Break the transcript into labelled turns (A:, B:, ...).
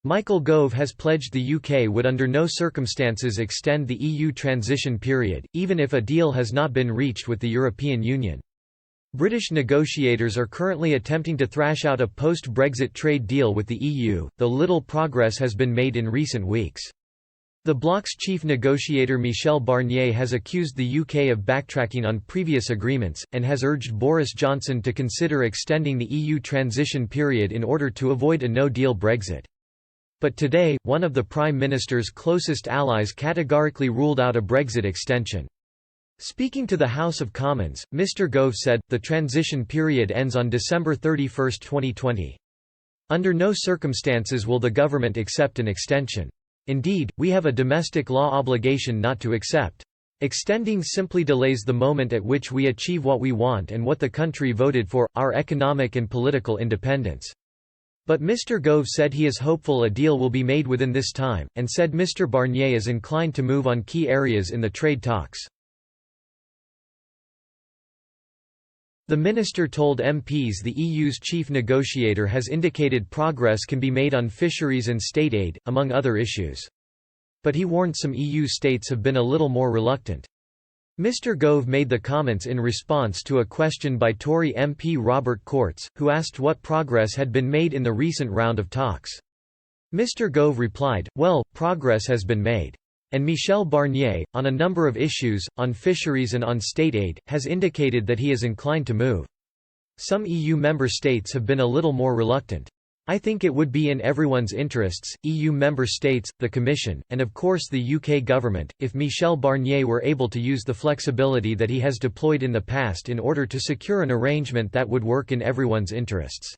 A: Michael Gove has pledged the UK would under no circumstances extend the EU transition period, even if a deal has not been reached with the European Union. British negotiators are currently attempting to thrash out a post-Brexit trade deal with the EU, though little progress has been made in recent weeks. The bloc's chief negotiator Michel Barnier has accused the UK of backtracking on previous agreements, and has urged Boris Johnson to consider extending the EU transition period in order to avoid a no-deal Brexit. But today, one of the Prime Minister's closest allies categorically ruled out a Brexit extension. Speaking to the House of Commons, Mr Gove said, "The transition period ends on December 31, 2020. Under no circumstances will the government accept an extension. Indeed, we have a domestic law obligation not to accept. Extending simply delays the moment at which we achieve what we want and what the country voted for, our economic and political independence." But Mr Gove said he is hopeful a deal will be made within this time, and said Mr Barnier is inclined to move on key areas in the trade talks. The minister told MPs the EU's chief negotiator has indicated progress can be made on fisheries and state aid, among other issues. But he warned some EU states have been a little more reluctant. Mr Gove made the comments in response to a question by Tory MP Robert Courts, who asked what progress had been made in the recent round of talks. Mr Gove replied, "Well, progress has been made. And Michel Barnier, on a number of issues, on fisheries and on state aid, has indicated that he is inclined to move. Some EU member states have been a little more reluctant. I think it would be in everyone's interests, EU member states, the Commission, and of course the UK government, if Michel Barnier were able to use the flexibility that he has deployed in the past in order to secure an arrangement that would work in everyone's interests."